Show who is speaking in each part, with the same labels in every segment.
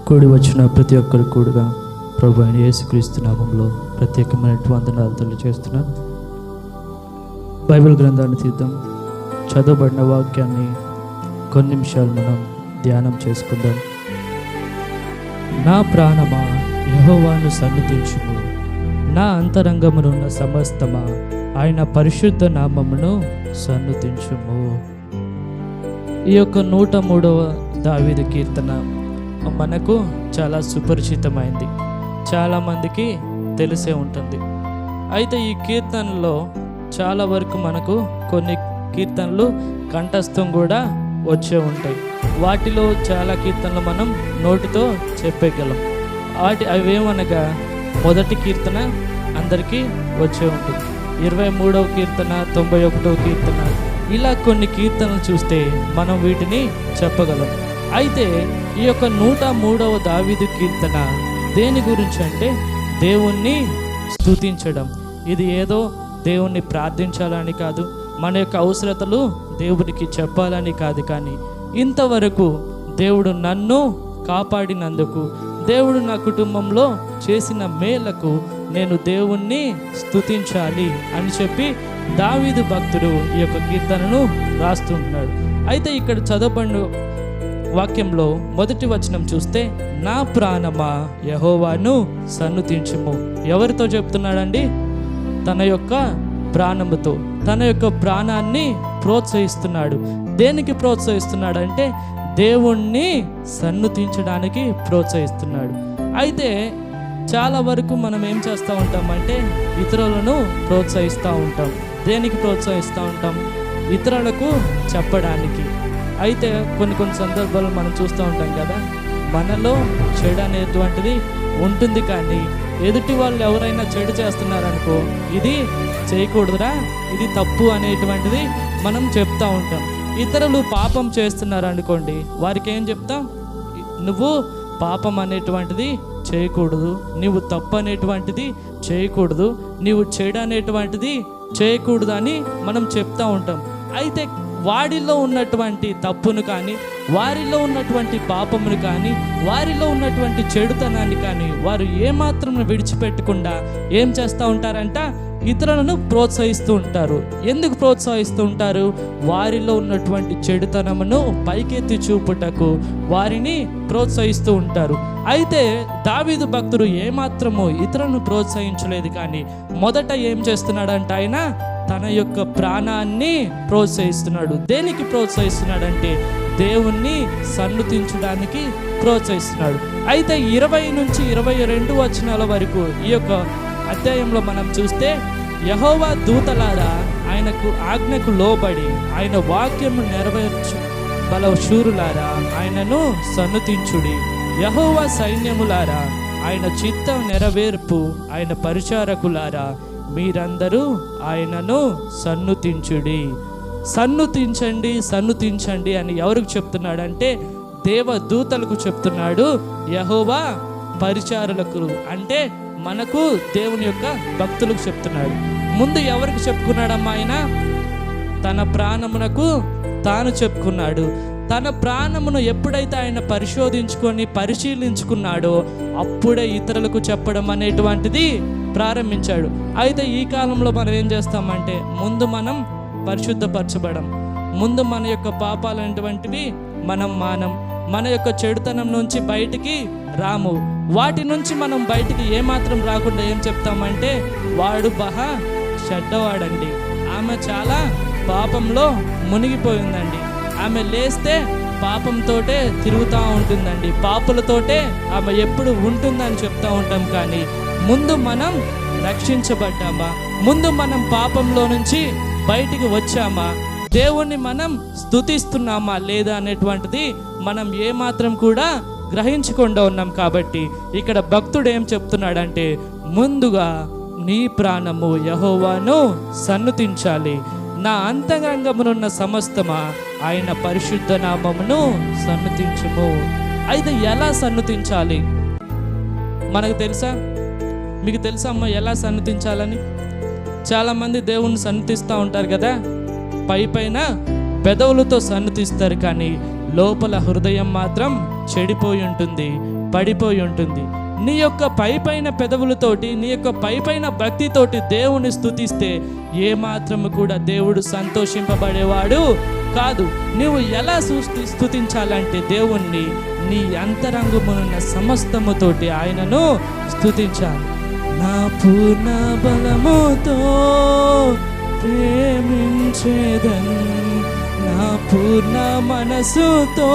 Speaker 1: కూడి వచ్చిన ప్రతి ఒక్కరు కూడిగా ప్రభు అయిన యేసుక్రీస్తు నామంలో ప్రత్యేకమైన వందనాలు తెలియజేస్తున్నాను. బైబిల్ గ్రంథాన్ని తీద్దాం. చదవబడిన వాక్యాన్ని కొన్ని నిమిషాలు మనం ధ్యానం చేసుకుందాం. నా ప్రాణమా యెహోవాను సన్నుతించుము, నా అంతరంగమునున్న సమస్తమా ఆయన పరిశుద్ధ నామమును సన్నుతించుము. ఈ యొక్క 103వ దావీదు కీర్తన మనకు చాలా సుపరిచితమైంది, చాలామందికి తెలిసే ఉంటుంది. అయితే ఈ కీర్తనలో చాలా వరకు మనకు కొన్ని కీర్తనలు కంఠస్థం కూడా వచ్చే ఉంటాయి. వాటిలో చాలా కీర్తనలు మనం నోటితో చెప్పగలం. అవేమనగా మొదటి కీర్తన అందరికీ వచ్చే ఉంటుంది, 23వ కీర్తన, 91వ కీర్తన, ఇలా కొన్ని కీర్తనలు చూస్తే మనం వీటిని చెప్పగలం. అయితే ఈ యొక్క 103వ దావీదు కీర్తన దేని గురించి అంటే దేవుణ్ణి స్తుతించడం. ఇది ఏదో దేవుణ్ణి ప్రార్థించాలని కాదు, మన యొక్క అవసరతలు దేవుడికి చెప్పాలని కాదు, కానీ ఇంతవరకు దేవుడు నన్ను కాపాడినందుకు, దేవుడు నా కుటుంబంలో చేసిన మేలకు నేను దేవుణ్ణి స్తుతించాలి అని చెప్పి దావీదు భక్తుడు ఈ యొక్క కీర్తనను రాస్తుంటున్నాడు. అయితే ఇక్కడ చదవబడిన వాక్యంలో మొదటి వచనం చూస్తే, నా ప్రాణమా యెహోవాను సన్నుతించుము. ఎవరితో చెప్తున్నాడండి? తన యొక్క ప్రాణముతో, తన యొక్క ప్రాణాన్ని ప్రోత్సహిస్తున్నాడు. దేనికి ప్రోత్సహిస్తున్నాడంటే దేవుణ్ణి సన్నుతించడానికి ప్రోత్సహిస్తున్నాడు. అయితే చాలా వరకు మనం ఏం చేస్తూ ఉంటామంటే ఇతరులను ప్రోత్సహిస్తూ ఉంటాం. దేనికి ప్రోత్సహిస్తూ ఉంటాం? ఇతరులకు చెప్పడానికి. అయితే కొన్ని సందర్భాలు మనం చూస్తూ ఉంటాం కదా, మనలో చెడు అనేటువంటిది ఉంటుంది, కానీ ఎదుటి వాళ్ళు ఎవరైనా చెడు చేస్తున్నారనుకో, ఇది చేయకూడదురా, ఇది తప్పు అనేటువంటిది మనం చెప్తూ ఉంటాం. ఇతరులు పాపం చేస్తున్నారు అనుకోండి, వారికి ఏం చెప్తాం? నువ్వు పాపం అనేటువంటిది చేయకూడదు, నీవు తప్పు అనేటువంటిది చేయకూడదు, నీవు చెడు అనేటువంటిది చేయకూడదు అని మనం చెప్తూ ఉంటాం. అయితే వారిలో ఉన్నటువంటి తప్పును కానీ, వారిలో ఉన్నటువంటి పాపమును కానీ, వారిలో ఉన్నటువంటి చెడుతనాన్ని కానీ వారు ఏమాత్రం విడిచిపెట్టకుండా ఏం చేస్తూ ఉంటారంట? ఇతరులను ప్రోత్సహిస్తూ ఉంటారు. ఎందుకు ప్రోత్సహిస్తూ ఉంటారు? వారిలో ఉన్నటువంటి చెడుతనమును పైకెత్తి చూపుటకు వారిని ప్రోత్సహిస్తూ ఉంటారు. అయితే దావీదు భక్తుడు ఏమాత్రమో ఇతరులను ప్రోత్సహించలేదు, కానీ మొదట ఏం చేస్తున్నాడంట? ఆయన తన యొక్క ప్రాణాన్ని ప్రోత్సహిస్తున్నాడు. దేనికి ప్రోత్సహిస్తున్నాడంటే దేవుణ్ణి సన్నుతించడానికి ప్రోత్సహిస్తున్నాడు. అయితే 20 నుంచి 22 వచనాల వరకు ఈ యొక్క అధ్యాయంలో మనం చూస్తే, యెహోవా దూతలారా ఆయనకు ఆజ్ఞకు లోబడి ఆయన వాక్యము నెరవేర్చు బల శూరులారా ఆయనను సన్నుతించుడి. యెహోవా సైన్యములారా ఆయన చిత్తం నెరవేర్పు, ఆయన పరిచారకులారా మీరందరూ ఆయనను సన్నుతించుడి. సన్నుతించండి, సన్నుతించండి అని ఎవరికి చెప్తున్నాడంటే దేవదూతలకు చెప్తున్నాడు. యెహోవా పరిచారకులు అంటే మనకు దేవుని యొక్క భక్తులకు చెప్తున్నాడు. ముందు ఎవరికి చెప్పుకున్నాడమ్మా? ఆయన తన ప్రాణమునకు తాను చెప్పుకున్నాడు. తన ప్రాణమును ఎప్పుడైతే ఆయన పరిశీలించుకున్నాడో అప్పుడే ఇతరులకు చెప్పడం అనేటువంటిది ప్రారంభించాడు. అయితే ఈ కాలంలో మనం ఏం చేస్తామంటే ముందు మనం పరిశుద్ధపరచబడం, ముందు మన యొక్క పాపాలు అనేటువంటివి మనం మానం, మన యొక్క చెడుతనం నుంచి బయటికి రాము. వాటి నుంచి మనం బయటికి ఏమాత్రం రాకుండా ఏం చెప్తామంటే వాడు బహా చెడ్డవాడండి, ఆమె చాలా పాపంలో మునిగిపోయిందండి, ఆమె లేస్తే పాపంతోటే తిరుగుతూ ఉంటుందండి, పాపులతోటే ఆమె ఎప్పుడు ఉంటుందని చెప్తూ ఉంటాం. కానీ ముందు మనం రక్షించబడ్డామా? ముందు మనం పాపంలో నుంచి బయటికి వచ్చామా? దేవుణ్ణి మనం స్తుతిస్తున్నామా లేదా అనేటువంటిది మనం ఏమాత్రం కూడా గ్రహించకుండా ఉన్నాం. కాబట్టి ఇక్కడ భక్తుడు ఏం చెప్తున్నాడంటే ముందుగా నీ ప్రాణము యెహోవాను సన్నుతించాలి, నా అంతరంగమునున్న సమస్తమా ఆయన పరిశుద్ధ నామమును సన్నుతించుము. అయితే ఎలా సన్నుతించాలి మనకు తెలుసా? మీకు తెలుసా అమ్మ ఎలా సన్నుతించాలని? చాలామంది దేవుణ్ణి సన్నుతిస్తూ ఉంటారు కదా, పైన పెదవులతో సన్నుతిస్తారు, కానీ లోపల హృదయం మాత్రం చెడిపోయి ఉంటుంది, పడిపోయి ఉంటుంది. నీ యొక్క పైపైన పెదవులతోటి, నీ యొక్క పైపైన భక్తితోటి దేవుని స్తుతిస్తే ఏమాత్రము కూడా దేవుడు సంతోషింపబడేవాడు కాదు. నువ్వు ఎలా స్తుతించాలంటే దేవుణ్ణి నీ అంతరంగమునున్న సమస్తముతోటి ఆయనను స్తుతించాలి. నా పూర్ణ బలముతో ప్రేమించేదన్, నా పూర్ణ మనసుతో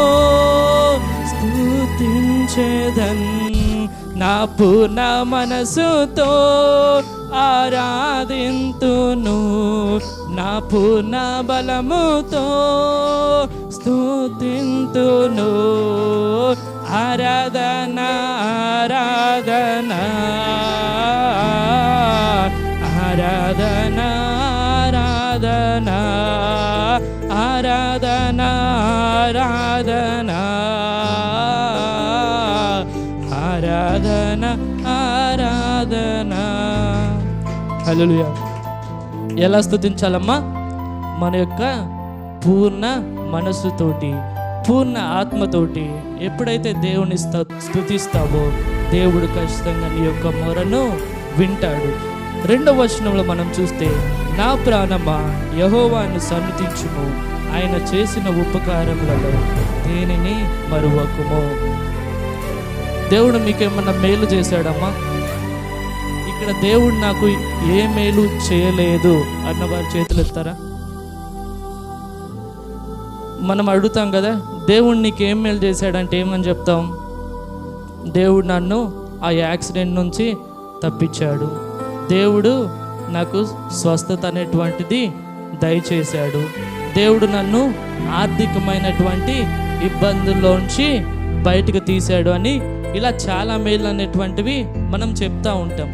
Speaker 1: స్తుతించేదన్, నా పూర్ణ మనసుతో ఆరాధింతును, నా పూర్ణ బలముతో స్తుతింతును. ఆరాధన ఆరాధన ఆరాధన ఆరాధన ఆరాధన ఆరాధన ఆరాధన ఆరాధన. హల్లెలూయా. ఎలా స్తుతించాలమ్మా? మన యొక్క పూర్ణ మనస్సుతోటి, పూర్ణ ఆత్మతోటి. ఎప్పుడైతే దేవుని స్తుతిస్తావో దేవుడు ఖచ్చితంగా నీ యొక్క మొరను వింటాడు. 2వ వచనంలో మనం చూస్తే, నా ప్రాణమా యెహోవాను సన్నుతించుము, ఆయన చేసిన ఉపకారములలో దేనిని మరువకుము. దేవుడు మీకేమన్నా మేలు చేశాడమ్మా? ఇక్కడ దేవుడు నాకు ఏ మేలు చేయలేదు అన్న వారి చేతులు ఎత్తారా? మనం అడుగుతాం కదా, దేవుడు నీకు ఏం మేలు చేశాడంటే ఏమని చెప్తాం? దేవుడు నన్ను ఆ యాక్సిడెంట్ నుంచి తప్పించాడు, దేవుడు నాకు స్వస్థత అనేటువంటిది దయచేశాడు, దేవుడు నన్ను ఆర్థికమైనటువంటి ఇబ్బందుల్లోంచి బయటకు తీశాడు అని ఇలా చాలా మేలు అనేటువంటివి మనం చెప్తా ఉంటాం.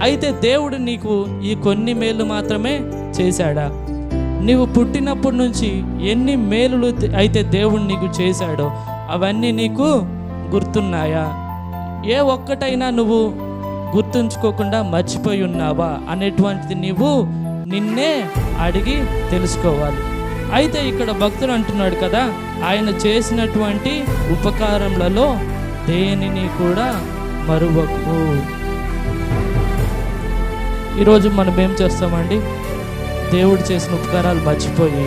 Speaker 1: అయితే దేవుడు నీకు ఈ కొన్ని మేలు మాత్రమే చేశాడా? నీవు పుట్టినప్పటి నుంచి ఎన్ని మేలులు అయితే దేవుడు నీకు చేశాడో అవన్నీ నీకు గుర్తున్నాయా? ఏ ఒక్కటైనా నువ్వు గుర్తుంచుకోకుండా మర్చిపోయి ఉన్నావా అనేటువంటిది నీవు నిన్నే అడిగి తెలుసుకోవాలి. అయితే ఇక్కడ భక్తుడు అంటున్నాడు కదా, ఆయన చేసినటువంటి ఉపకారములలో దేనిని కూడా మరువకు. ఈరోజు మనం ఏం చేస్తామండి? దేవుడు చేసిన ఉపకారాలు మర్చిపోయి,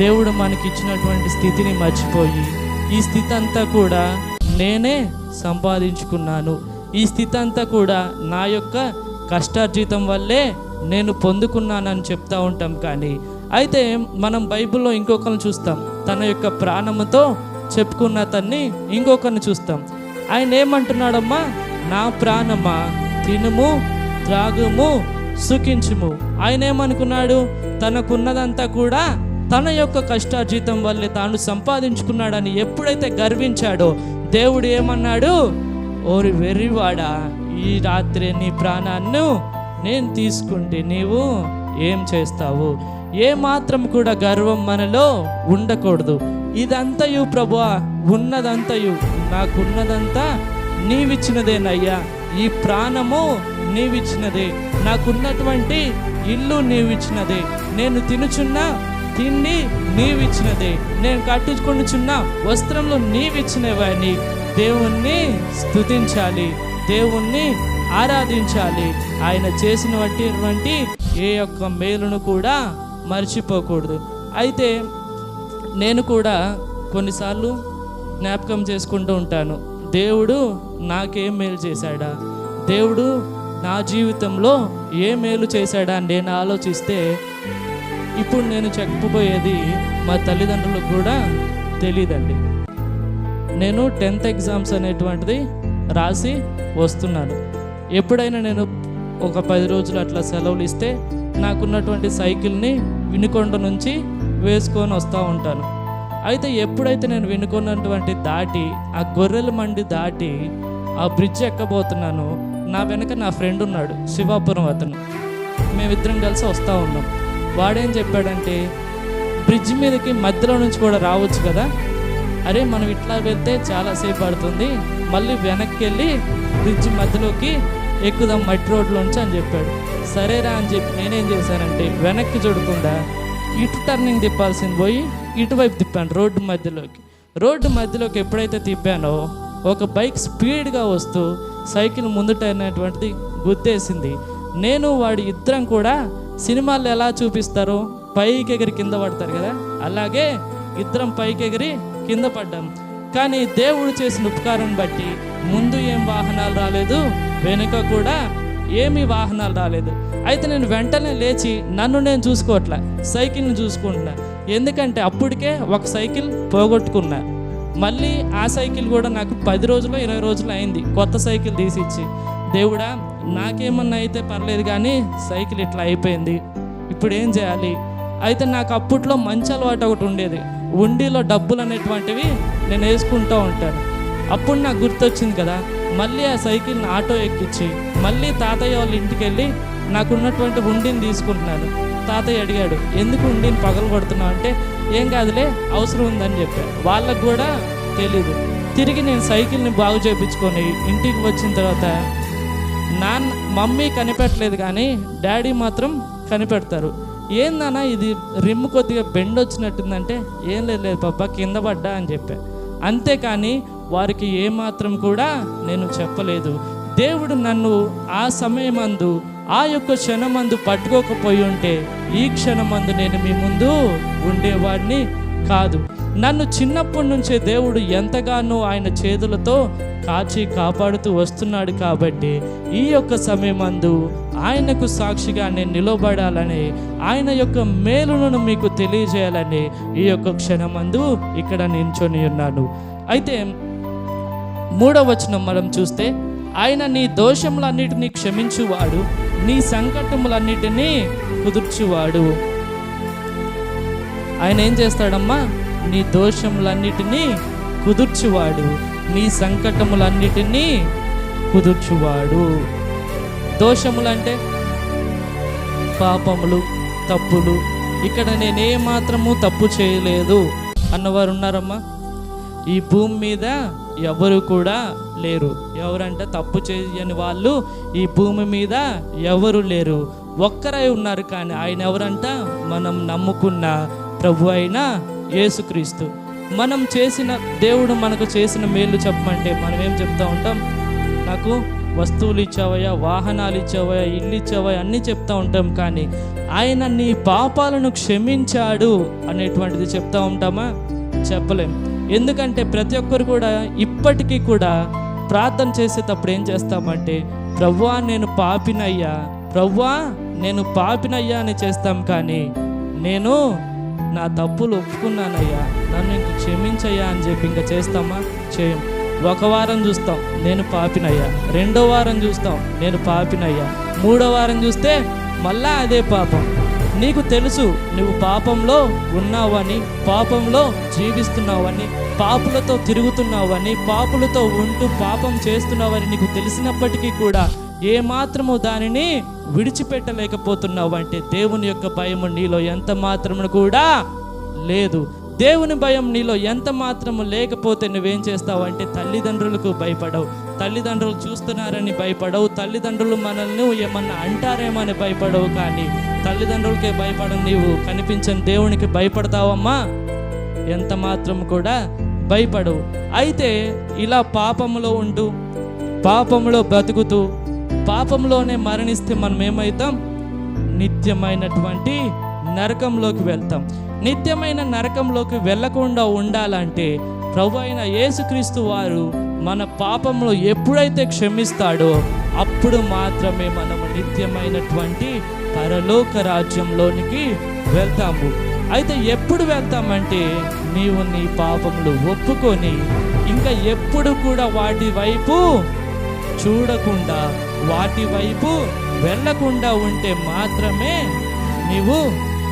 Speaker 1: దేవుడు మనకి ఇచ్చినటువంటి స్థితిని మర్చిపోయి, ఈ స్థితి అంతా కూడా నేనే సంపాదించుకున్నాను, ఈ స్థితి అంతా కూడా నా యొక్క కష్టార్జితం వల్లే నేను పొందుకున్నానని చెప్తా ఉంటాం. కానీ అయితే మనం బైబిల్లో ఇంకొకరిని చూస్తాం, తన యొక్క ప్రాణముతో చెప్పుకున్న అతన్ని ఇంకొకరిని చూస్తాం. ఆయన ఏమంటున్నాడమ్మా? నా ప్రాణమా తినుము త్రాగుము సుఖించుము. ఆయన ఏమనుకున్నాడు? తనకున్నదంతా కూడా తన యొక్క కష్టార్జితం వల్లే తాను సంపాదించుకున్నాడని ఎప్పుడైతే గర్వించాడో దేవుడు ఏమన్నాడు? ఓరి వెర్రివాడా, ఈ రాత్రి నీ ప్రాణాన్ని నేను తీసుకుంటే నీవు ఏం చేస్తావు? ఏ మాత్రం కూడా గర్వం మనలో ఉండకూడదు. ఇదంతయు ప్రభువా, ఉన్నదంతయు నాకున్నదంతా నీవిచ్చినదేనయ్యా, ఈ ప్రాణము నీవిచ్చినదే, నాకున్నటువంటి ఇల్లు నీవిచ్చినదే, నేను తినుచున్న తిండి నీవిచ్చినదే, నేను కట్టుకొనుచున్న వస్త్రంలో నీవిచ్చినవని దేవుణ్ణి స్తుతించాలి, దేవుణ్ణి ఆరాధించాలి. ఆయన చేసినటువంటి ఏ యొక్క మేలును కూడా మర్చిపోకూడదు. అయితే నేను కూడా కొన్నిసార్లు జ్ఞాపకం చేసుకుంటూ ఉంటాను, దేవుడు నాకేం మేలు చేశాడా, దేవుడు నా జీవితంలో ఏ మేలు చేశాడా అని నేను ఆలోచిస్తే ఇప్పుడు నేను చెప్పబోయేది మా తల్లిదండ్రులకు కూడా తెలియదండి. నేను 10th ఎగ్జామ్స్ అనేటువంటిది రాసి వస్తున్నాను. ఎప్పుడైనా నేను ఒక 10 రోజులు అట్లా సెలవులు ఇస్తే నాకున్నటువంటి సైకిల్ని వినుకొండ నుంచి వేసుకొని వస్తూ ఉంటాను. అయితే ఎప్పుడైతే నేను వినుకొన్నటువంటి దాటి ఆ గొర్రెల మండి దాటి ఆ బ్రిడ్జ్ ఎక్కబోతున్నాను, నా వెనక నా ఫ్రెండ్ ఉన్నాడు, శివాపురం అతను. మేమిద్దరం కలిసి వస్తూ ఉన్నాం. వాడేం చెప్పాడంటే, బ్రిడ్జ్ మీదకి మధ్యలో నుంచి కూడా రావచ్చు కదా, అరే మనం ఇట్లా వెళ్తే చాలాసేపు పడుతుంది, మళ్ళీ వెనక్కి వెళ్ళి బ్రిడ్జ్ మధ్యలోకి ఎక్కుదాం మట్టి రోడ్లోంచి అని చెప్పాడు. సరేరా అని చెప్పి నేనేం చేశానంటే వెనక్కి చూడకుండా ఇటు టర్నింగ్ తిప్పాల్సింది పోయి ఇటువైపు తిప్పాను రోడ్డు మధ్యలోకి. రోడ్డు మధ్యలోకి ఎప్పుడైతే తిప్పానో ఒక బైక్ స్పీడ్గా వస్తూ సైకిల్ ముందుటైనటువంటిది గుద్దేసింది. నేను వాడి ఇద్దరం కూడా సినిమాల్లో ఎలా చూపిస్తారో పైకి ఎగిరి కింద పడతారు కదా, అలాగే ఇద్దరం పైకి ఎగిరి కింద పడ్డాం. కానీ దేవుడు చేసిన ఉపకారం బట్టి ముందు ఏం వాహనాలు రాలేదు, వెనుక కూడా ఏమీ వాహనాలు రాలేదు. అయితే నేను వెంటనే లేచి నన్ను నేను చూసుకోవట్లే, సైకిల్ని చూసుకుంటున్నా. ఎందుకంటే అప్పటికే ఒక సైకిల్ పోగొట్టుకున్నా. మళ్ళీ ఆ సైకిల్ కూడా నాకు 10 రోజులు 20 రోజులు అయింది కొత్త సైకిల్ తీసిచ్చి. దేవుడా, నాకేమన్నా అయితే పర్లేదు కానీ సైకిల్ ఇట్లా అయిపోయింది, ఇప్పుడు ఏం చేయాలి? అయితే నాకు అప్పట్లో మంచి అలవాటు ఒకటి ఉండేది, ఉండిలో డబ్బులు అనేటువంటివి నేను వేసుకుంటూ ఉంటాను. అప్పుడు నాకు గుర్తొచ్చింది కదా, మళ్ళీ ఆ సైకిల్ని ఆటో ఎక్కించి మళ్ళీ తాతయ్య వాళ్ళ ఇంటికి వెళ్ళి నాకున్నటువంటి ఉండిని తీసుకుంటున్నాను. తాతయ్య అడిగాడు, ఎందుకు ఉండిని పగలు కొడుతున్నావు అంటే, ఏం కాదులే అవసరం ఉందని చెప్పాను. వాళ్ళకు కూడా తెలీదు. తిరిగి నేను సైకిల్ని బాగు చేయించుకొని ఇంటికి వచ్చిన తర్వాత మమ్మీ కనిపెట్టలేదు కానీ డాడీ మాత్రం కనిపెడతారు. ఏందన్నా ఇది రిమ్ కొద్దిగా బెండ్ వచ్చినట్టుందంటే, ఏం లేదు పాపా కింద పడ్డా అని చెప్పా. అంతేకాని వారికి ఏమాత్రం కూడా నేను చెప్పలేదు. దేవుడు నన్ను ఆ సమయమందు ఆ యొక్క క్షణమందు పట్టుకోకపోయి ఉంటే ఈ క్షణమందు నేను మీ ముందు ఉండేవాడిని కాదు. నన్ను చిన్నప్పటి నుంచే దేవుడు ఎంతగానో ఆయన చేతులతో కాచి కాపాడుతూ వస్తున్నాడు. కాబట్టి ఈ యొక్క సమయమందు ఆయనకు సాక్షిగా నేను నిలబడాలని, ఆయన యొక్క మేలులను మీకు తెలియజేయాలని ఈ యొక్క క్షణమందు ఇక్కడ నిల్చొని ఉన్నాను. అయితే 3వ వచనం మనం చూస్తే, ఆయన నీ దోషములన్నిటినీ క్షమించువాడు, నీ సంకటములన్నిటినీ కుదుర్చువాడు. ఆయన ఏం చేస్తాడమ్మా? నీ దోషములన్నిటినీ కుదుర్చువాడు, నీ సంకటములన్నిటినీ కుదుర్చువాడు. దోషములంటే పాపములు, తప్పులు. ఇక్కడ నేనే మాత్రము తప్పు చేయలేదు అన్నవారు ఉన్నారమ్మా? ఈ భూమి మీద ఎవరు కూడా లేరు. ఎవరంటే తప్పు చేయని వాళ్ళు ఈ భూమి మీద ఎవరు లేరు. ఒక్కరై ఉన్నారు. కానీ ఆయన ఎవరంట? మనం నమ్ముకున్న ప్రభు అయిన యేసుక్రీస్తు. మనం చేసిన దేవుడు మనకు చేసిన మేలు చెప్పమంటే మనం ఏం చెప్తా ఉంటాం? నాకు వస్తువులు ఇచ్చావయ్యా, వాహనాలు ఇచ్చావయ్యా, ఇల్లు ఇచ్చావయ్యా అన్నీ చెప్తా ఉంటాం. కానీ ఆయన నీ పాపాలను క్షమించాడు అనేటువంటిది చెప్తా ఉంటామా? చెప్పలేం. ఎందుకంటే ప్రతి ఒక్కరు కూడా ఇప్పటికీ కూడా ప్రార్థన చేసేటప్పుడు ఏం చేస్తామంటే, ప్రభువా నేను పాపినయ్యా, ప్రభువా నేను పాపినయ్యా అని చేస్తాం. కానీ నేను నా తప్పులు ఒప్పుకున్నానయ్యా, నన్ను ఇంక క్షమించయ్యా అని చెప్పి ఇంకా చేస్తామా? చేయం. ఒక వారం చూస్తాం నేను పాపినయ్యా, 2వ వారం చూస్తాం నేను పాపినయ్యా, 3వ వారం చూస్తే మళ్ళా అదే పాపం. నీకు తెలుసు నువ్వు పాపంలో ఉన్నావని, పాపంలో జీవిస్తున్నావని, పాపులతో తిరుగుతున్నావని, పాపులతో ఉంటూ పాపం చేస్తున్నావని నీకు తెలిసినప్పటికీ కూడా ఏమాత్రము దానిని విడిచిపెట్టలేకపోతున్నావు. అంటే దేవుని యొక్క భయము నీలో ఎంత మాత్రము కూడా లేదు. దేవుని భయం నీలో ఎంత మాత్రము లేకపోతే నువ్వేం చేస్తావు అంటే తల్లిదండ్రులకు భయపడవు, తల్లిదండ్రులు చూస్తున్నారని భయపడవు, తల్లిదండ్రులు మనల్ని ఏమన్నా అంటారేమని భయపడవు. కానీ తల్లిదండ్రులకే భయపడవు, నీవు కనిపించని దేవునికి భయపడతావమ్మా? ఎంత మాత్రం కూడా భయపడవు. అయితే ఇలా పాపంలో ఉంటూ, పాపంలో బ్రతుకుతూ, పాపంలోనే మరణిస్తే మనం ఏమవుతాం? నిత్యమైనటువంటి నరకంలోకి వెళ్తాం. నిత్యమైన నరకంలోకి వెళ్ళకుండా ఉండాలంటే ప్రభు అయిన యేసుక్రీస్తు వారు మన పాపంలో ఎప్పుడైతే క్షమిస్తాడో అప్పుడు మాత్రమే మనము నిత్యమైనటువంటి పరలోక రాజ్యంలోనికి వెళ్తాము. అయితే ఎప్పుడు వెళ్తామంటే, నీవు నీ పాపములు ఒప్పుకొని ఇంకా ఎప్పుడు కూడా వాటి వైపు చూడకుండా, వాటి వైపు వెళ్ళకుండా ఉంటే మాత్రమే నీవు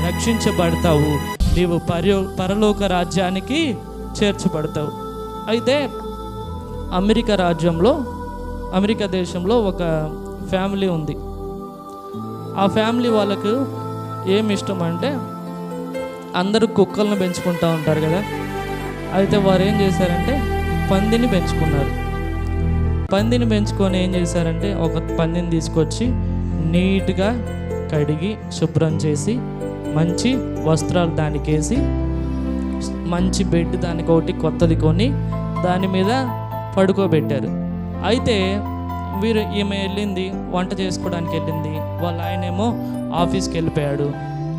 Speaker 1: రక్షించబడతావు, నీవు పరలోక రాజ్యానికి చేర్చబడతావు. అయితే అమెరికా దేశంలో ఒక ఫ్యామిలీ ఉంది. ఆ ఫ్యామిలీ వాళ్ళకు ఏమి ఇష్టం అంటే, అందరూ కుక్కలను పెంచుకుంటూ ఉంటారు కదా. అయితే వారు ఏం చేశారంటే పందిని పెంచుకున్నారు. పందిని పెంచుకొని ఏం చేశారంటే, ఒక పందిని తీసుకొచ్చి నీట్గా కడిగి శుభ్రం చేసి మంచి వస్త్రాలు దానికి వేసి మంచి బెడ్ దానికి ఒకటి కొత్తది కొని దాని మీద పడుకోబెట్టారు. అయితే ఈమె వెళ్ళింది, వంట చేసుకోవడానికి వెళ్ళింది. వాళ్ళ ఆయనేమో ఆఫీస్కి వెళ్ళిపోయాడు.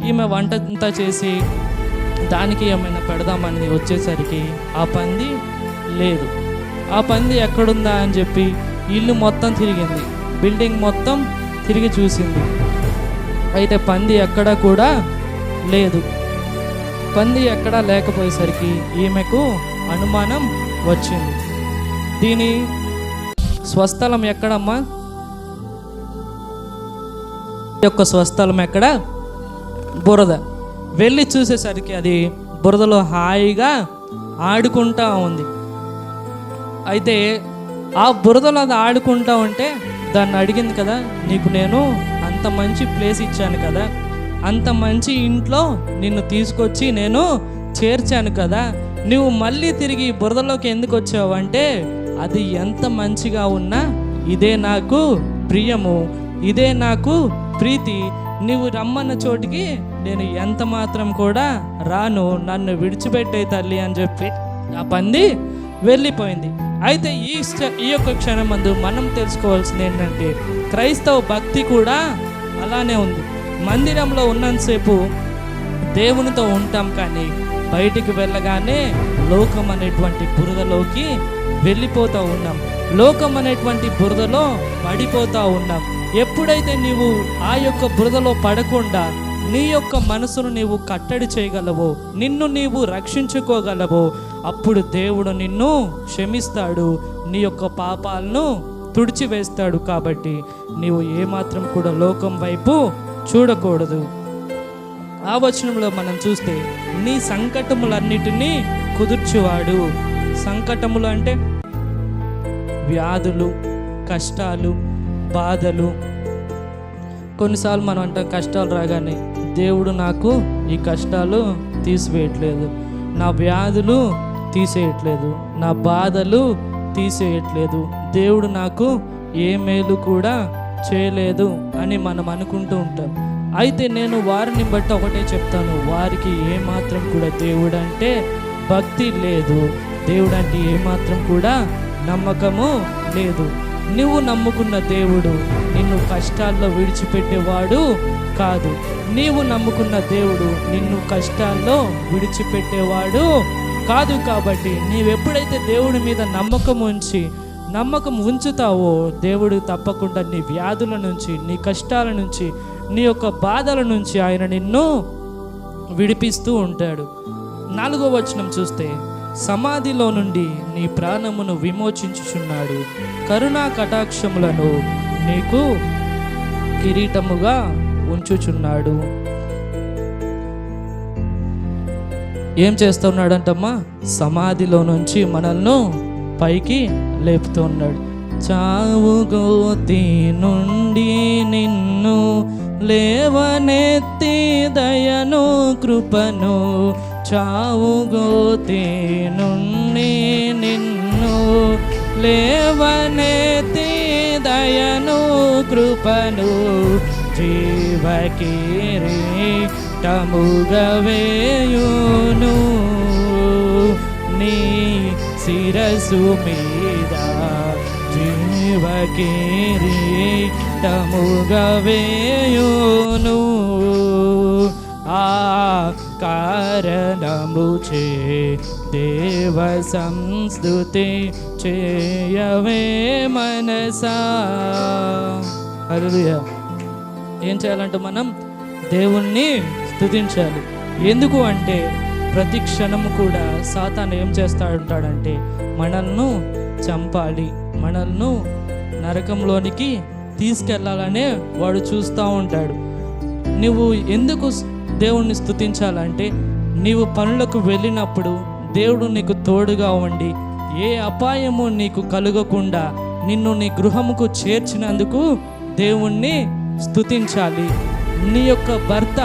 Speaker 1: ఈమె వంట అంతా చేసి దానికి ఏమైనా పెడదామని వచ్చేసరికి ఆ పంది లేదు. ఆ పంది ఎక్కడుందా అని చెప్పి ఇల్లు మొత్తం తిరిగింది, బిల్డింగ్ మొత్తం తిరిగి చూసింది. అయితే పంది ఎక్కడా కూడా లేదు. పంది ఎక్కడా లేకపోయేసరికి ఈమెకు అనుమానం వచ్చింది. దీని స్వస్థలం ఎక్కడమ్మా? యొక్క స్వస్థలం ఎక్కడ? బురద. వెళ్ళి చూసేసరికి అది బురదలో హాయిగా ఆడుకుంటా ఉంది. అయితే ఆ బురదలో అది ఆడుకుంటా ఉంటే దాన్ని అడిగింది కదా, నీకు నేను అంత మంచి ప్లేస్ ఇచ్చాను కదా, అంత మంచి ఇంట్లో నిన్ను తీసుకొచ్చి నేను చేర్చాను కదా, నువ్వు మళ్ళీ తిరిగి బురదలోకి ఎందుకు వచ్చావు అంటే, అది ఎంత మంచిగా ఉన్నా ఇదే నాకు ప్రియము, ఇదే నాకు ప్రీతి, నువ్వు రమ్మన్న చోటికి నేను ఎంత మాత్రం కూడా రాను, నన్ను విడిచిపెట్టే తల్లి అని చెప్పి ఆ పంది వెళ్ళిపోయింది. అయితే ఈ యొక్క క్షణమందు మనం తెలుసుకోవాల్సింది ఏంటంటే, క్రైస్తవ భక్తి కూడా అలానే ఉంది. మందిరంలో ఉన్నంతసేపు దేవునితో ఉంటాం, కానీ బయటికి వెళ్ళగానే లోకం అనేటువంటి బురదలోకి వెళ్ళిపోతూ ఉన్నాం, లోకం అనేటువంటి బురదలో పడిపోతూ ఉన్నాం. ఎప్పుడైతే నీవు ఆ యొక్క బురదలో పడకుండా నీ యొక్క మనసును నీవు కట్టడి చేయగలవో, నిన్ను నీవు రక్షించుకోగలవో, అప్పుడు దేవుడు నిన్ను క్షమిస్తాడు, నీ యొక్క పాపాలను తుడిచివేస్తాడు. కాబట్టి నీవు ఏమాత్రం కూడా లోకం వైపు చూడకూడదు. ఆ వచనంలో మనం చూస్తే, నీ సంకటములన్నిటినీ కుదుర్చువాడు. సంకటములు అంటే వ్యాధులు, కష్టాలు, బాధలు. కొన్నిసార్లు మనం అంటాం, కష్టాలు రాగానే దేవుడు నాకు ఈ కష్టాలు తీసివేయట్లేదు, నా వ్యాధులు తీసేయట్లేదు, నా బాధలు తీసేయట్లేదు, దేవుడు నాకు ఏ మేలు కూడా చేయలేదు అని మనం అనుకుంటూ ఉంటాం. అయితే నేను వారిని బట్టి ఒకటే చెప్తాను, వారికి ఏమాత్రం కూడా దేవుడు అంటే భక్తి లేదు, దేవుడు అంటే ఏమాత్రం కూడా నమ్మకము లేదు. నువ్వు నమ్ముకున్న దేవుడు నిన్ను కష్టాల్లో విడిచిపెట్టేవాడు కాదు. నీవు నమ్ముకున్న దేవుడు నిన్ను కష్టాల్లో విడిచిపెట్టేవాడు కాదు. కాబట్టి నీవెప్పుడైతే దేవుడి మీద నమ్మకం ఉంచుతావో, దేవుడు తప్పకుండా నీ వ్యాధుల నుంచి, నీ కష్టాల నుంచి, నీ యొక్క బాధల నుంచి ఆయన నిన్ను విడిపిస్తూ ఉంటాడు. 4వ వచనం చూస్తే, సమాధిలో నుండి నీ ప్రాణమును విమోచించుచున్నాడు, కరుణా కటాక్షములను నీకు కిరీటముగా ఉంచుచున్నాడు. ఏం చేస్తున్నాడంటమ్మా? సమాధిలో నుంచి మనల్ని పైకి లేపుతూ ఉన్నాడు. చావు గోతి నుండి నిన్ను లేవనెత్తి దయను కృపను, చావు గోతి నుండి నిన్ను లేవనెత్తి దయను కృపను, జీవకిరీటముగా వేయును నీ శిరసు మీద, జీవకిరీటముగా వేయును ఆ కారణముచే దేవ సంస్తుతి చేయవే మనసా. హల్లెలూయా. ఏం చేయాలంటే మనం దేవుణ్ణి స్తుతించాలి. ఎందుకు అంటే ప్రతి క్షణము కూడా సాతాను ఏం చేస్తాడంటే మనల్ని చంపాలి, మనల్ని నరకంలోనికి తీసుకెళ్లాలనే వాడు చూస్తూ ఉంటాడు. నువ్వు ఎందుకు దేవుణ్ణి స్తుతించాలంటే, నీవు పనులకు వెళ్ళినప్పుడు దేవుడు నీకు తోడుగా ఉండి ఏ అపాయము నీకు కలుగకుండా నిన్ను నీ గృహముకు చేర్చినందుకు దేవుణ్ణి స్తుతించాలి. నీ యొక్క భర్త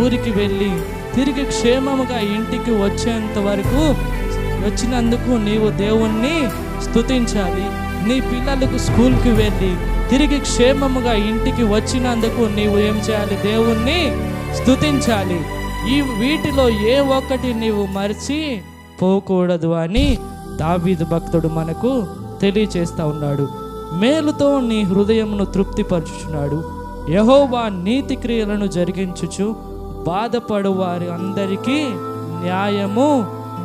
Speaker 1: ఊరికి వెళ్ళి తిరిగి క్షేమముగా ఇంటికి వచ్చేంత వరకు వచ్చినందుకు నీవు దేవుణ్ణి స్తుతించాలి. నీ పిల్లలకు స్కూల్కి వెళ్ళి తిరిగి క్షేమముగా ఇంటికి వచ్చినందుకు నీవు ఏం చేయాలి? దేవుణ్ణి స్తుతించాలి. వీటిలో ఏ ఒక్కటి నీవు మరిచి పోకూడదు అని దావీదు భక్తుడు మనకు తెలియచేస్తూ ఉన్నాడు. మేలుతో నీ హృదయమును తృప్తిపరచుచున్నాడు. యెహోవా నీతి క్రియలను జరిగించుచు బాధపడు వారి అందరికీ న్యాయము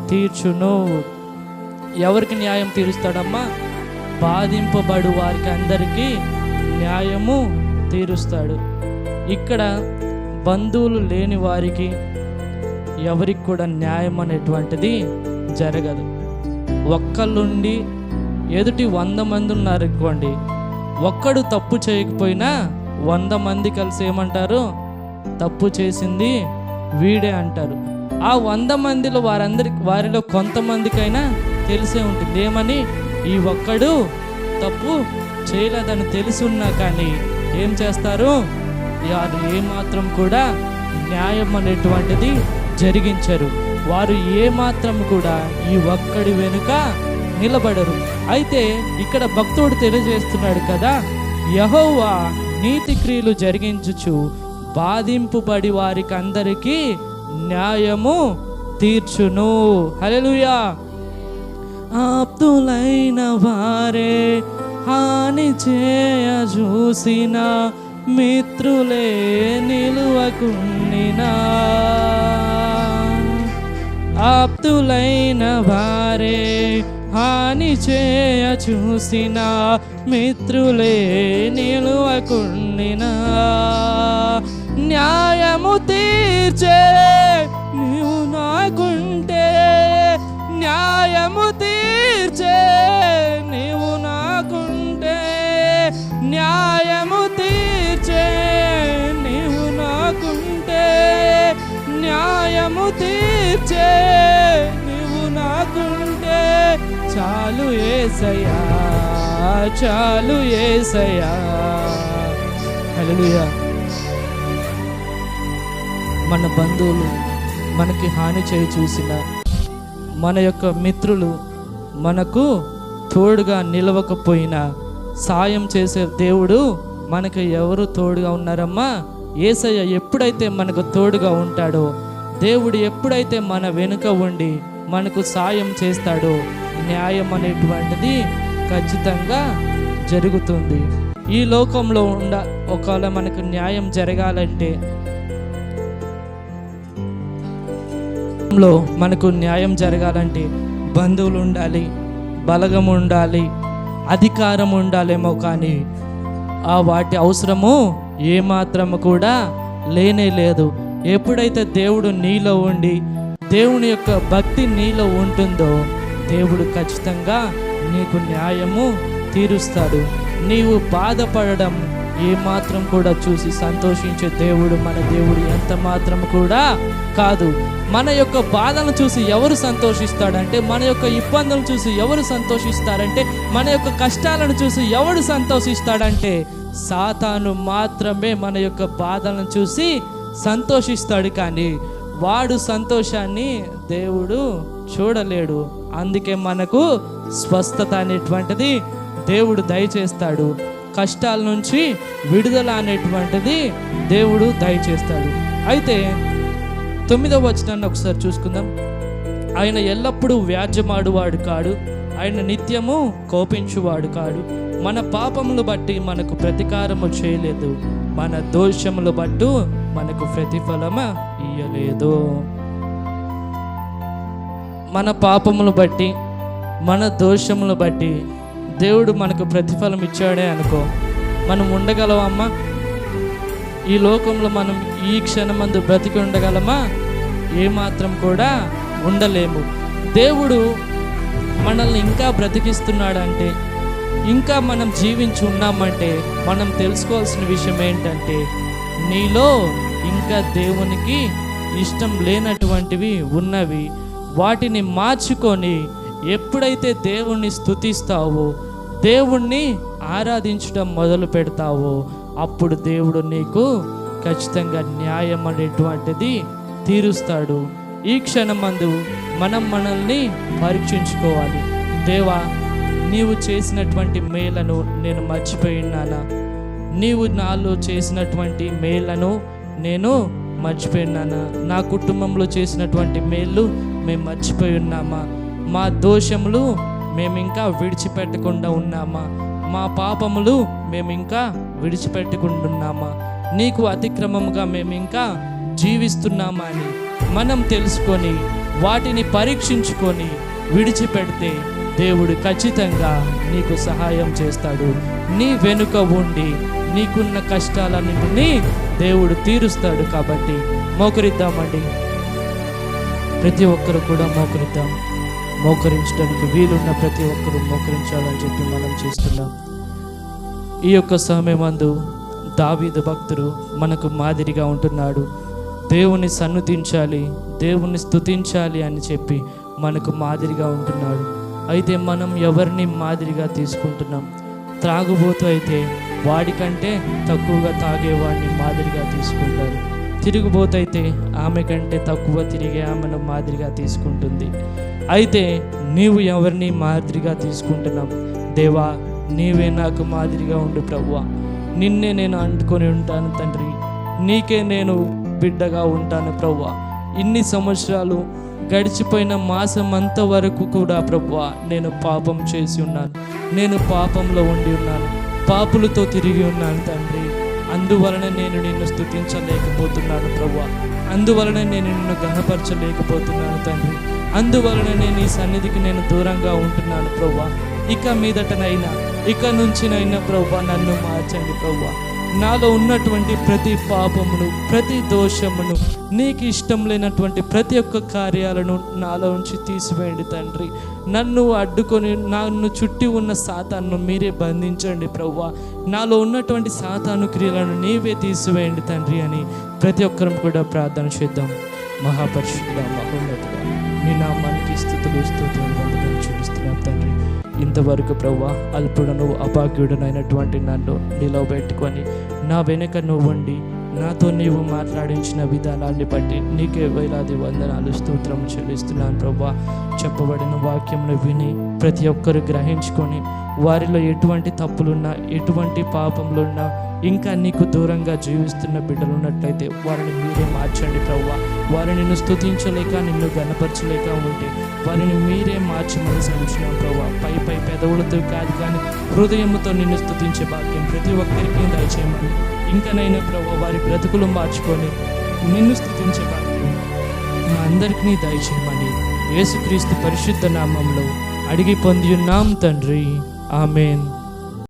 Speaker 1: తీర్చును. ఎవరికి న్యాయం తీరుస్తాడమ్మా? బాధింపబడు వారికి అందరికీ న్యాయము తీరుస్తాడు. ఇక్కడ బంధువులు లేని వారికి ఎవరికి కూడా న్యాయం అనేటువంటిది జరగదు. ఒక్కళ్ళుండి ఎదుటి 100 మంది ఉన్నారనుకోండి, ఒక్కడు తప్పు చేయకపోయినా 100 మంది కలిసి ఏమంటారు? తప్పు చేసింది వీడే అంటారు. ఆ 100 మందిలో వారిలో కొంతమందికైనా తెలిసే ఉంటుంది ఏమని, ఈ ఒక్కడు తప్పు చేయలేదని తెలిసి ఉన్నా కానీ ఏం చేస్తారు? వారు ఏమాత్రం కూడా న్యాయం అనేటువంటిది జరిగించరు. వారు ఏమాత్రం కూడా ఈ ఒక్కడి వెనుక నిలబడరు. అయితే ఇక్కడ భక్తుడు తెలియజేస్తున్నాడు కదా, యెహోవా నీతి క్రియలు జరిగించుచు బాధింపుబడి వారికి అందరికీ న్యాయము తీర్చును. హల్లెలూయా. ఆప్తులైన వారే హాని చేయ చూసిన మిత్రులే నిలువకుండినా, ఆప్తులైన వారే హాని చేయ చూసిన మిత్రులే నిలువకుండినా, న్యాయము తీర్చే నీవు నాకుంటే, న్యాయము తీర్చే నీవు నాకుంటే, న్యాయము తీర్చే నీవు నాకుంటే, న్యాయము తీర్చే నీవు నాకుంటే, చాలు యేసయ్యా, చాలు యేసయ్యా. హల్లెలూయా. మన బంధువులు మనకి హాని చేయి చూసిన, మన యొక్క మిత్రులు మనకు తోడుగా నిలవకపోయినా సాయం చేసే దేవుడు మనకు ఎవరు తోడుగా ఉన్నారమ్మా? యేసయ్య ఎప్పుడైతే మనకు తోడుగా ఉంటాడో, దేవుడు ఎప్పుడైతే మన వెనుక ఉండి మనకు సాయం చేస్తాడో, న్యాయం అనేటువంటిది ఖచ్చితంగా జరుగుతుంది. ఈ లోకంలో ఒకవేళ మనకు న్యాయం జరగాలంటే, మనకు న్యాయం జరగాలంటే బంధువులు ఉండాలి, బలగం ఉండాలి, అధికారం ఉండాలేమో, కానీ ఆ వాటి అవసరము ఏమాత్రము కూడా లేనే లేదు. ఎప్పుడైతే దేవుడు నీలో ఉండి దేవుని యొక్క భక్తి నీలో ఉంటుందో, దేవుడు ఖచ్చితంగా నీకు న్యాయము తీరుస్తాడు. నీవు బాధపడడం ఏమాత్రం కూడా చూసి సంతోషించే దేవుడు మన దేవుడు ఎంత మాత్రం కూడా కాదు. మన యొక్క బాధలను చూసి ఎవరు సంతోషిస్తాడంటే, మన యొక్క ఇబ్బందులను చూసి ఎవరు సంతోషిస్తారంటే, మన యొక్క కష్టాలను చూసి ఎవరు సంతోషిస్తాడంటే, సాతాను మాత్రమే మన యొక్క బాధలను చూసి సంతోషిస్తాడు. కానీ వాడు సంతోషాన్ని దేవుడు చూడలేడు. అందుకే మనకు స్వస్థత అనేటువంటిది దేవుడు దయచేస్తాడు. కష్టాల నుంచి విడుదల అనేటువంటిది దేవుడు దయచేస్తాడు. అయితే 9వ వచనాన్ని ఒకసారి చూసుకుందాం. ఆయన ఎల్లప్పుడూ వ్యాజ్యమాడువాడు కాడు, ఆయన నిత్యము కోపించువాడు కాడు. మన పాపములు బట్టి మనకు ప్రతీకారము చేయలేదు, మన దోషములు బట్టు మనకు ప్రతిఫలము ఇయ్యలేదు. మన పాపములు బట్టి, మన దోషములు బట్టి దేవుడు మనకు ప్రతిఫలం ఇచ్చాడే అనుకో, మనం ఉండగలమమ్మా? ఈ లోకంలో మనం ఈ క్షణమందు బ్రతికి ఉండగలమా? ఏమాత్రం కూడా ఉండలేము. దేవుడు మనల్ని ఇంకా బ్రతికిస్తున్నాడంటే, ఇంకా మనం జీవించి ఉన్నామంటే, మనం తెలుసుకోవాల్సిన విషయం ఏంటంటే, నీలో ఇంకా దేవునికి ఇష్టం లేనటువంటివి ఉన్నవి. వాటిని మార్చుకొని ఎప్పుడైతే దేవుణ్ణి స్తుతిస్తావో, దేవుణ్ణి ఆరాధించడం మొదలు పెడతావో, అప్పుడు దేవుడు నీకు ఖచ్చితంగా న్యాయం అనేటువంటిది తీరుస్తాడు. ఈ క్షణమందు మనం మనల్ని పరీక్షించుకోవాలి. దేవా, నీవు చేసినటువంటి మేలను నేను మర్చిపోయి ఉన్నానా? నీవు నాలో చేసినటువంటి మేలను నేను మర్చిపోయి ఉన్నానా? నా కుటుంబంలో చేసినటువంటి మేలు మేము మర్చిపోయి ఉన్నామా? మా దోషములు మేమింకా విడిచిపెట్టకుండా ఉన్నామా? మా పాపములు మేమింకా విడిచిపెట్టకుండా ఉన్నామా? నీకు అతిక్రమముగా మేమింకా జీవిస్తున్నామా అని మనం తెలుసుకొని వాటిని పరీక్షించుకొని విడిచిపెడితే దేవుడు ఖచ్చితంగా నీకు సహాయం చేస్తాడు. నీ వెనుక ఉండి నీకున్న కష్టాలన్నింటినీ దేవుడు తీరుస్తాడు. కాబట్టి మోకరిద్దామండి. ప్రతి ఒక్కరు కూడా మోకరిద్దాం. మోకరించడానికి వీలున్న ప్రతి ఒక్కరు మోకరించాలని చెప్పి మనం చేస్తున్నాం. ఈ యొక్క సమయమందు దావీదు భక్తుడు మనకు మాదిరిగా ఉంటున్నాడు. దేవుని సన్నుతించాలి, దేవుని స్తుతించాలి అని చెప్పి మనకు మాదిరిగా ఉంటున్నాడు. అయితే మనం ఎవరిని మాదిరిగా తీసుకుంటున్నాం? త్రాగుబోతు అయితే వాడికంటే తక్కువగా తాగేవాడిని మాదిరిగా తీసుకుంటారు. తిరుగుబోతు అయితే ఆమె కంటే తక్కువ తిరిగే ఆమెను మాదిరిగా తీసుకుంటుంది. అయితే నీవు ఎవరిని మాదిరిగా తీసుకుంటున్నావు? దేవా, నీవే నాకు మాదిరిగా ఉండు ప్రభువా. నిన్నే నేను అంటుకొని ఉంటాను తండ్రి, నీకే నేను బిడ్డగా ఉంటాను ప్రభువా. ఇన్ని సంవత్సరాలు గడిచిపోయిన మాసం అంతవరకు కూడా ప్రభువా నేను పాపం చేసి ఉన్నాను, నేను పాపంలో ఉండి ఉన్నాను, పాపులతో తిరిగి ఉన్నాను తండ్రి. అందువలన నేను నిన్ను స్తుతించలేకపోతున్నాను ప్రభువా. అందువలన నేను నిన్ను ఘనపరచలేకపోతున్నాను తండ్రి. అందువలన నేను ఈ సన్నిధికి నేను దూరంగా ఉంటున్నాను ప్రభువా. ఇక మీదటనైనా, ఇక నుంచినైనా ప్రభువా నన్ను మార్చండి ప్రభువా. నాలో ఉన్నటువంటి ప్రతి పాపమును, ప్రతి దోషమును, నీకు ఇష్టం లేనటువంటి ప్రతి ఒక్క కార్యాలను నాలో నుంచి తీసివేయండి తండ్రి. నన్ను అడ్డుకొని నన్ను చుట్టి ఉన్న సాతాను మీరే బంధించండి ప్రభువా. నాలో ఉన్నటువంటి సాతాను క్రియలను నీవే తీసివేయండి తండ్రి అని ప్రతి ఒక్కరం కూడా ప్రార్థన చేద్దాం. మహాపరిశుద్ధుడా, మహోన్నతుడా, నీ నామానికి స్తుతులు స్తోత్రాలు వందనాలు చూపిస్తున్నాం తండ్రి. ఇంతవరకు ప్రభువా అల్పుడను అభాగ్యుడనైనటువంటి నన్ను నిలవబెట్టుకొని నా వెనుక నువ్వుండి నాతో నీవు మాట్లాడించిన విధానాన్ని బట్టి నీకే వేలాది వందనాలు స్తోత్రం చెల్లిస్తున్నాను ప్రభువా. చెప్పబడిన వాక్యంను విని ప్రతి ఒక్కరు గ్రహించుకొని వారిలో ఎటువంటి తప్పులున్నా, ఎటువంటి పాపములున్నా, ఇంకా నీకు దూరంగా జీవిస్తున్న బిడ్డలు ఉన్నట్లయితే వారిని మీరే మార్చండి ప్రభువా. వారిని నిన్ను స్తుతించలేక, నిన్ను గణపరచలేక ఉంటే వారిని మీరే మార్చమని సంచున్నాం ప్రభువా. పై పెదవులతో కాదు కానీ హృదయంతో నిన్ను స్తుతించే భాగ్యం ప్రతి ఒక్కరికి దయచేయమని, ఇంకనైనా ప్రభువా వారి బ్రతుకులు మార్చుకొని నిన్ను స్తుతించే భాగ్యం మా అందరికీ దయచేయమని యేసుక్రీస్తు పరిశుద్ధ నామంలో అడిగి పొంది ఉన్నాం తండ్రి. ఆమేన్.